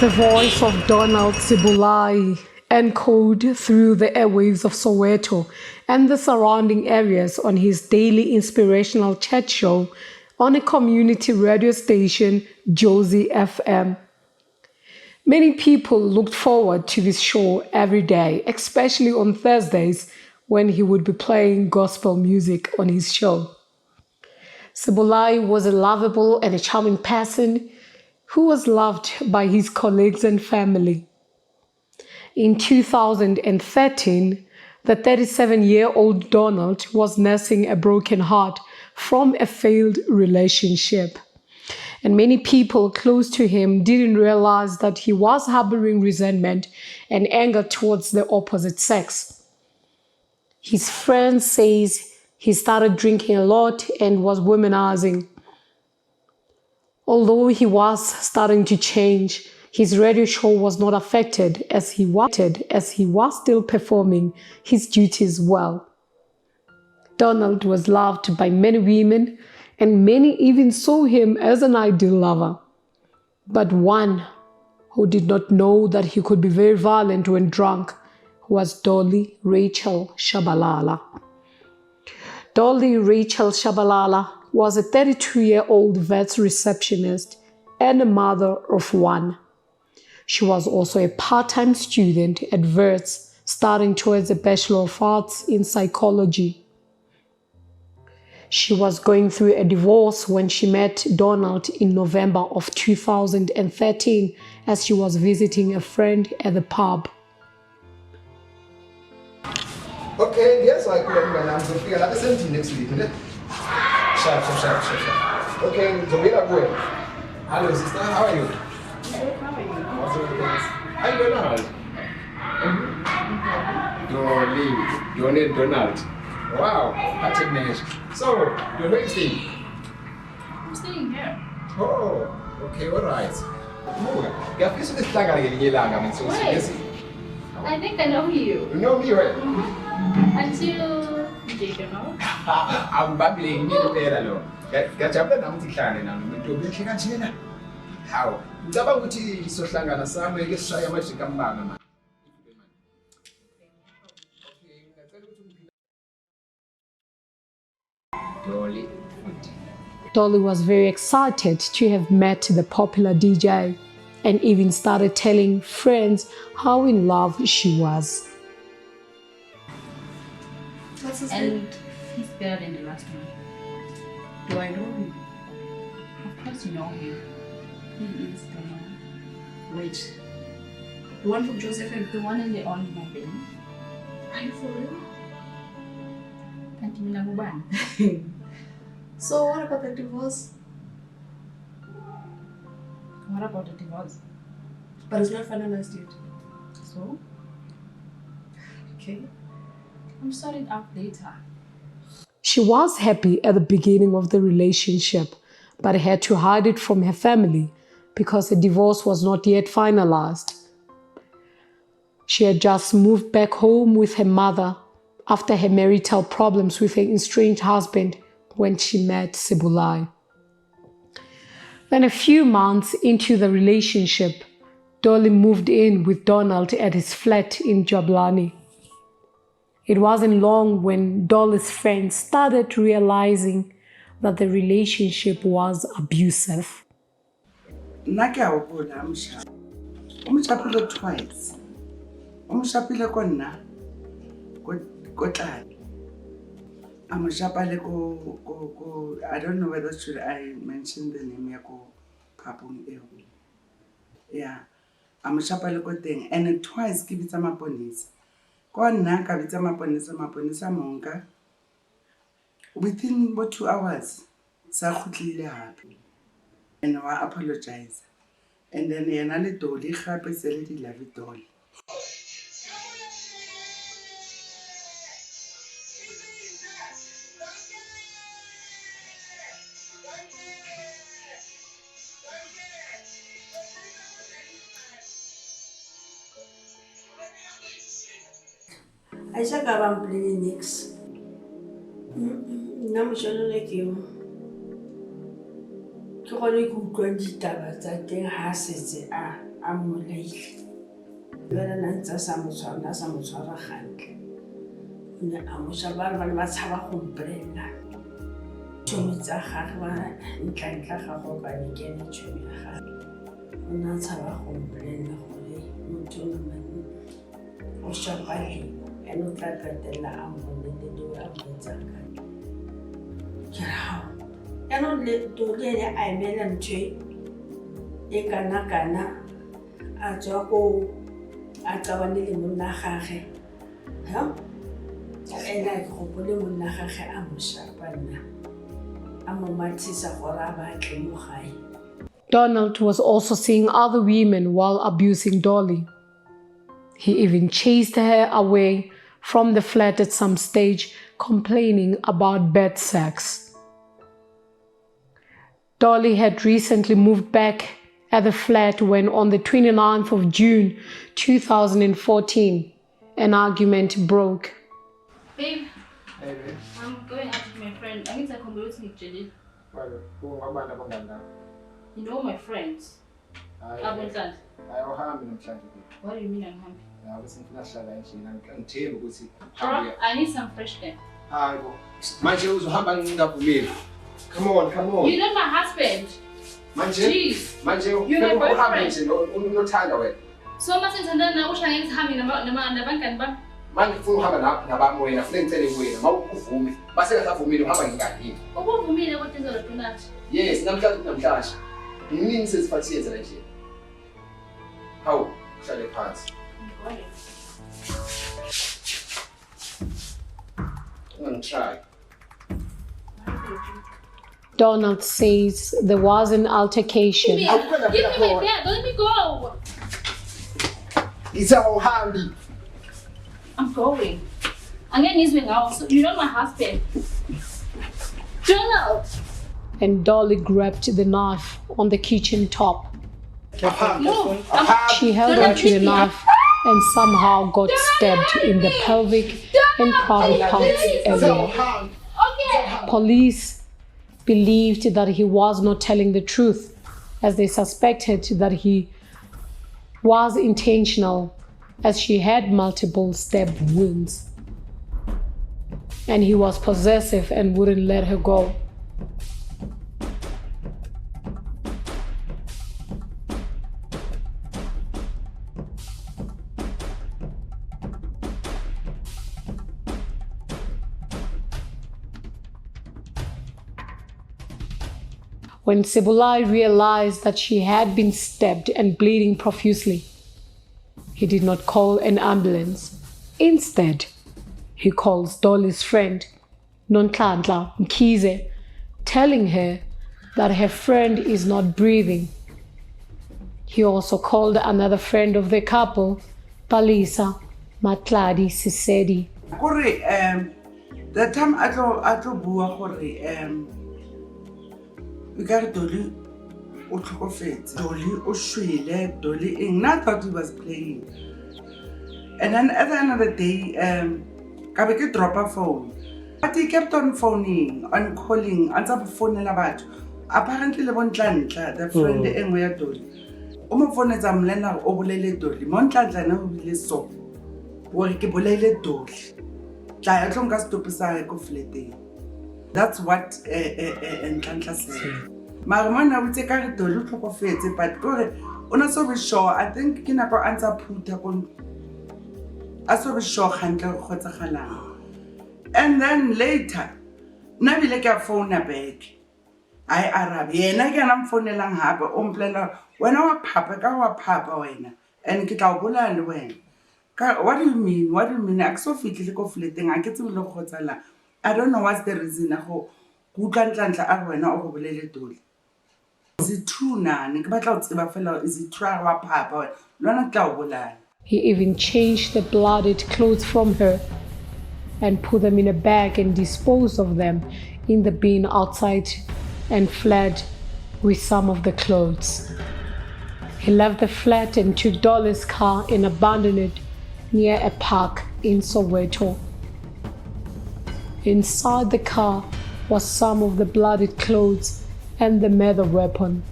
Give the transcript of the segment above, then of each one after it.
The voice of Donald Sebolai echoed through the airwaves of Soweto and the surrounding areas on his daily inspirational chat show on a community radio station, Josie FM. Many people looked forward to this show every day, especially on Thursdays when he would be playing gospel music on his show. Sebolai was a lovable and a charming person who was loved by his colleagues and family. In 2013, the 37-year-old Donald was nursing a broken heart from a failed relationship. And many people close to him didn't realize that he was harboring resentment and anger towards the opposite sex. His friend says he started drinking a lot and was womanizing. Although he was starting to change, his radio show was not affected as he was still performing his duties well. Donald was loved by many women, and many even saw him as an ideal lover. But one who did not know that he could be very violent when drunk was Dolly Rachel Shabalala. Dolly Rachel Shabalala was a 32-year-old vet's receptionist and a mother of one. She was also a part-time student at Wits, studying towards a Bachelor of Arts in Psychology. She was going through a divorce when she met Donald in November of 2013 as she was visiting a friend at the pub. Okay, yes, I could remember. I'm going to figure out the same thing next week, isn't it? Sharp. Okay, so we're not going. Hello, sister, how are you? Good, how are you? What's the things? How you Donald? Dolly, Donald. Wow, that's a nice. So, you're where you staying? I'm staying here. Oh, okay, all right. Yeah, please let's thank you. I think I know you. You know me, right? Until DJ Donald. I'm babbling you there alone. Catch up and I'm declining. I'm going to be here. How? Zabaguti so Slangana Sam, I guess I am much to come back. Dolly was very excited to have met the popular DJ and even started telling friends how in love she was. What's his name? And he's better than the last one. Do I know him? Of course you know him. He is the one. Wait. The one from Joseph and The one in the on my baby. Are you for real? And you know one. So what about the divorce? What about the divorce? But it's not finalized yet. So? Okay. I'm sorting out later. She was happy at the beginning of the relationship, but had to hide it from her family because the divorce was not yet finalized. She had just moved back home with her mother after her marital problems with her estranged husband when she met Sebolai. Then a few months into the relationship, Dolly moved in with Donald at his flat in Jablani. It wasn't long when Dolly's friends started realizing that the relationship was abusive. I'm shapile twice. I'm shapile konna. I'm shapile ko. I don't know whether should I mention the name yako papung eo. Yeah, I'm shapile ko thing and twice give it some police. Konna ka bitsa maponisa monka. Within about 2 hours, sa khutlile hape. And I apologize. And then yena le Dolly gape se le di love Dolly. I said I'm playing next. I'm sure like you. Ke gone ke utlwa ditaba tsa teng ha setse a a mmolaile. Jwale na ntse a sa mo tshwara gantle. O ne a mo shaba ba ne ba tshaba go mpolelela. Tšhomi tsa gagwe ba ntla gagwe ba di kene tšhomi ya gagwe. O ne a tshaba go mpolelela gore motho o shapale ene o tla qetella a mmolelele a mo etsang ka. Ke rao yaanong Dolly ene a emela ntho e kana a tswa ko a qabane le monna gagwe. Ene a gopole monna gagwe a mo shapa nna a mo mathisa gore a batle mo gae. Donald was also seeing other women while abusing Dolly. He even chased her away from the flat at some stage, complaining about bad sex. Dolly had recently moved back at the flat when on the 29th of June 2014, an argument broke. Babe, Hey, babe. I'm going out with my friend. I need to accommodate with Jelly. You know my friends. Abundant. What do you mean I'm happy? I need some fresh air. Come on. You're not my husband. Jeez. You're my boyfriend. So much in Tanzania, I wish I ain't having a bank. Manje ufuna uhamba nabami wena fule ngicele wena mawukuvume base ngasavumile uhamba ngingani Ubuvumile ukuthi ngizodonate. Yes namhlanje yini sesifathi yenza la nje Hawu hlale phansi Try. Donald says there was an altercation. Give me my bag. Let me go. It's our handy. I'm going. I'm getting this wing out. You're not my husband. Donald! And Dolly grabbed the knife on the kitchen top. Move. She held onto the knife and somehow got stabbed in the pelvic and private parts area. Okay. Police believed that he was not telling the truth, as they suspected that he was intentional, as she had multiple stab wounds. And he was possessive and wouldn't let her go. When Sebolai realized that she had been stabbed and bleeding profusely, he did not call an ambulance. Instead, he calls Dolly's friend, Nonhlanhla Mkhize, telling her that her friend is not breathing. He also called another friend of the couple, Palisa Matladi Sisedi. The time I told bua gore we got Dolly o tlhokofetse, Dolly o shwele, Dolly eng. I thought he was playing. And then at the end of the day, ka be ke drop a phone. But he kept on phoning, on calling, on top of phone batho. Apparently le Bonhlanhla, the friend engwe ya Dolly. O mo phonetsa mlena o bolele Dolly. Bonhlanhla na o bile so. Gore ke bolele Dolly. Tla ya tlonka stop sa go fleteng. That's what Nhlanhla said. Mara mona o tseka re Dolly o tlhokofetse, but gore o na so be sure. I think ke nako answer phuta go a so be sure gantle go tsagalang. And then later, na bile ke phone back. I Arab. Yena ke na mfonelang hape o mplela wena wa phapa ka wa phapa wena. And ke tla o bola le wena. What do you mean? What do you mean? Akso fitlile ko fleteng a ke tsebe le go tsala. I don't know what's the reason go utlwa Nhlanhla a wena o go bolele Dolly. Is it true na? Ke batla o tseba fela is it true wa phapa lona tla o bola. He even changed the bloodied clothes from her and put them in a bag and disposed of them in the bin outside and fled with some of the clothes. He left the flat and took Dolly's car and abandoned it near a park in Soweto. Inside the car was some of the bloodied clothes and the murder weapon.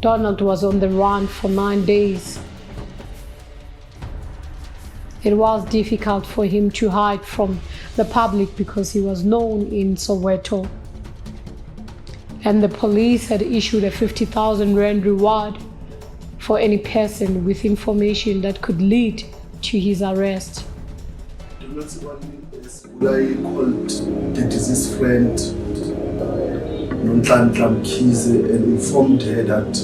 Donald was on the run for 9 days. It was difficult for him to hide from the public because he was known in Soweto. And the police had issued a 50,000 Rand reward for any person with information that could lead to his arrest. Donald Sebolai called the deceased friend, Manhunt, and informed her that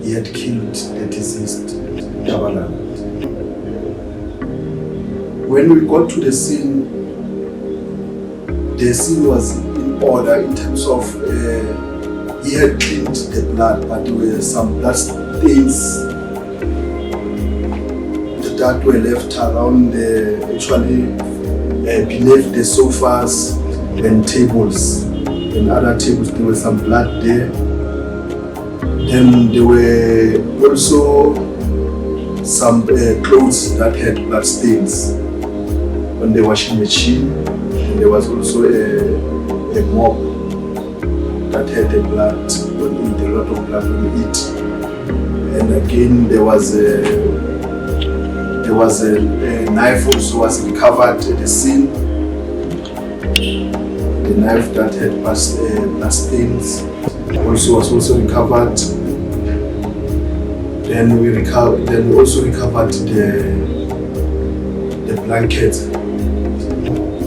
he had killed the deceased, Dolly. When we got to the scene was in order in terms of he had cleaned the blood, but there were some blood stains that were left around beneath the sofas and tables. And other tables, there was some blood there. Then there were also some clothes that had blood stains on the washing machine. And there was also a mop that had a lot of blood on it. And again, there was a knife also was recovered at the scene. The knife that had blood stains was also recovered. Then we also recovered the blankets,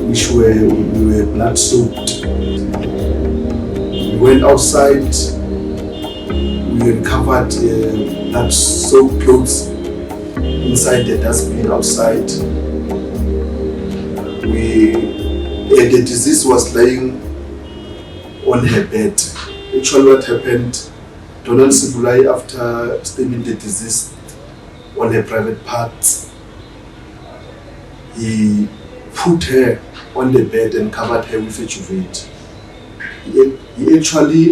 which were blood soaked. We went outside. We recovered blood soaked clothes inside the dustbin outside. The deceased was lying on her bed. Actually, what happened, Donald Sebolai, after staining the deceased on her private parts, he put her on the bed and covered her with a duvet. He actually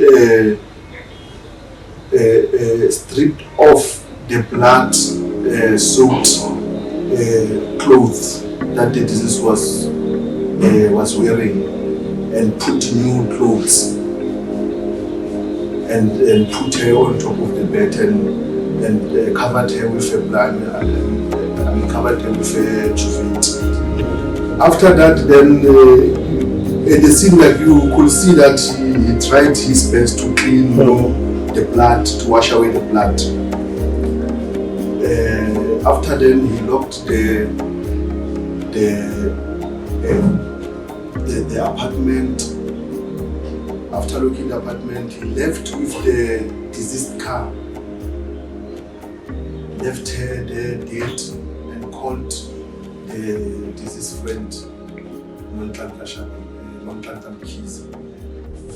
stripped off the blood soaked clothes that the deceased was wearing, and put new clothes and put her on top of the bed and covered her with a blanket and covered her with a duvet. After that, then it seemed like you could see that he tried his best to clean the blood, to wash away the blood. After then, he locked the apartment. After locking the apartment, he left with the deceased car. Left her there dead and called the deceased friend, Manhunt.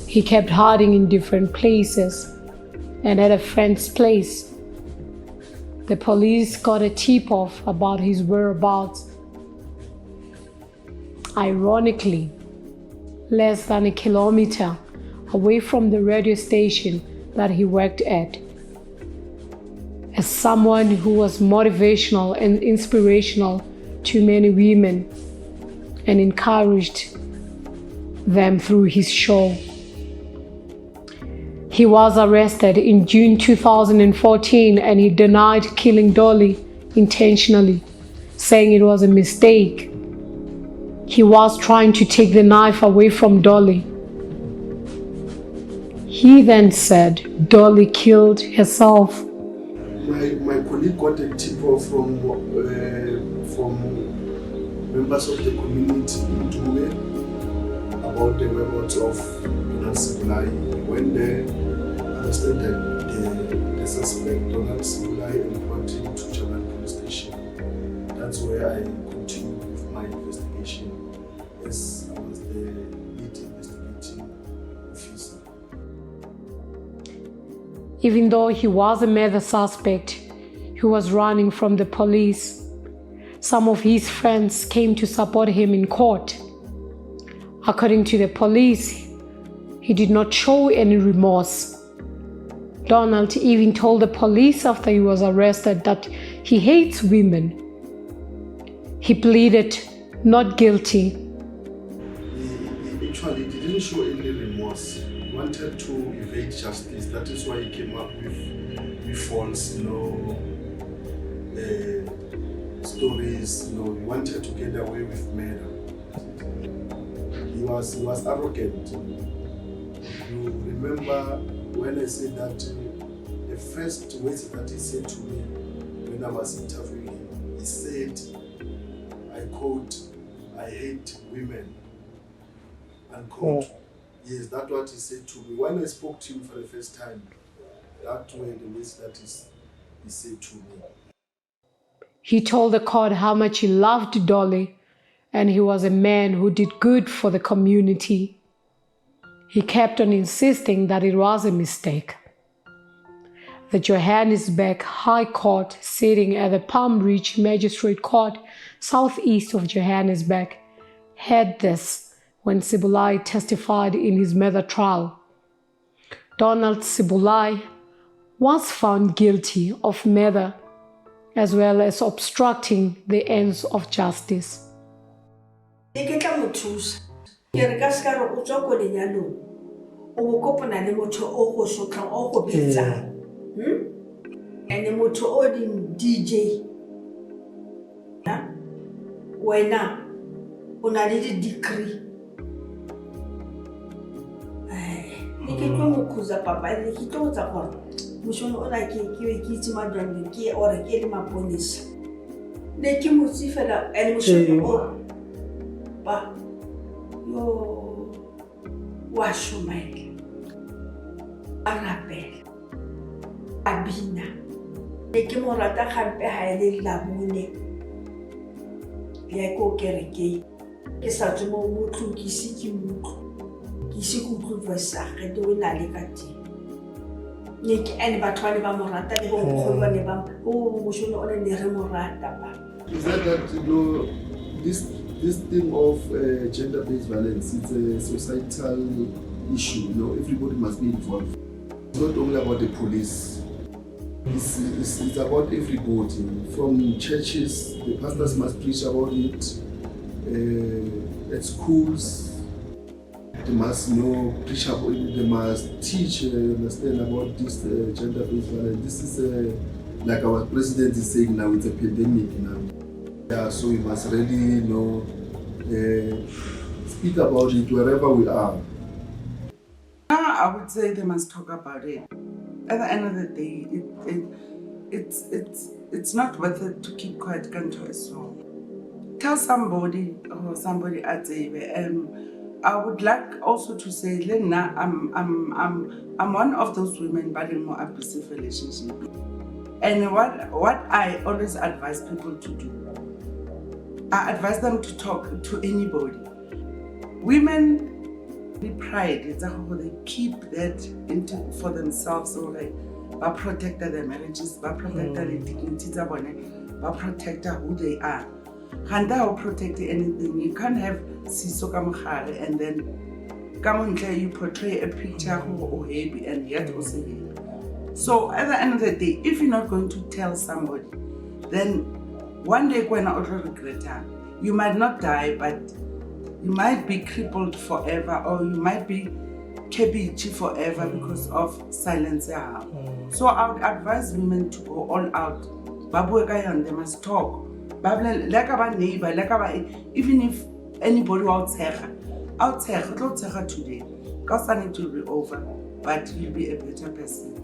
He kept hiding in different places, and at a friend's place, the police got a tip-off about his whereabouts. Ironically, less than a kilometer away from the radio station that he worked at. As someone who was motivational and inspirational to many women and encouraged them through his show. He was arrested in June 2014 and he denied killing Dolly intentionally, saying it was a mistake. He was trying to take the knife away from Dolly. He then said Dolly killed herself. My colleague got a tip from members of the community in Dume about the whereabouts of Donald Sebolai. We went there, arrested the suspect, Donald Sebolai, and brought him to German police station. That's where I continued with my investigation, as I was the lead investigating officer. Even though he was a murder suspect who was running from the police, some of his friends came to support him in court. According to the police, he did not show any remorse. Donald even told the police after he was arrested that he hates women. He pleaded not guilty. He actually didn't show any remorse. He wanted to evade justice. That is why he came up with false, stories. He wanted to get away with murder. He was arrogant. You remember when I said that the first words that he said to me when I was interviewing him, he said, I quote, "I hate women," unquote. Yes, that's what he said to me. When I spoke to him for the first time, that were the words that he said to me. He told the court how much he loved Dolly and he was a man who did good for the community. He kept on insisting that it was a mistake. The Johannesburg High Court, sitting at the Palm Ridge Magistrate Court, southeast of Johannesburg, heard this when Sebolai testified in his murder trial. Donald Sebolai was found guilty of murder as well as obstructing the ends of justice. Ke tla mo thusa. Ke re ka ska re o tswa ko lenyalong. O bo kopana le motho o go sotlang o go bitsang. Ene motho o ding DJ. Wena o na le degree. Ke tlo mo khuza papa le ke tlo tsa gore mošono o na ke itse madwang ke ore ke le maponisa. Ne ke motsi fela ene mošono o ba yo wa shumela arapela abina ne ke mo rata gampe ha ele labone ya ko kereke ke sa tswe mo motlo ke se ke motlo ke se go tlotla sa ge do na le ka teng ne ke ene batho ba le ba mo rata le bo go ba ne ba o mošono o ne re mo rata ba. Is that this thing of gender-based violence, it's a societal issue. Everybody must be involved. It's not only about the police. It's about everybody. From churches, the pastors must preach about it. At schools, they must preach about it. They must teach, understand about this gender-based violence. This is like our president is saying now, it's a pandemic now. Yeah, so we must really, speak about it wherever we are. I would say they must talk about it. At the end of the day, it's not worth it to keep quiet. So tell somebody or somebody at I would like also to say, Lena, I'm one of those women but in more abusive relationship. And what I always advise people to do, I advise them to talk to anybody. Women, the pride, it's how they keep that for themselves, so they protect their marriages, they protect their dignity, they protect who they are. Can't protect anything. You can't have siso kamkhare and then you portray a picture who happy and yet also happy. So at the end of the day, if you're not going to tell somebody, then one day when I regret her, you might not die, but you might be crippled forever, or you might be kebichi forever because of silence. So I would advise women to go all out. They must talk. Like about neighbor, even if anybody out there today, because I need to be over, but you'll be a better person.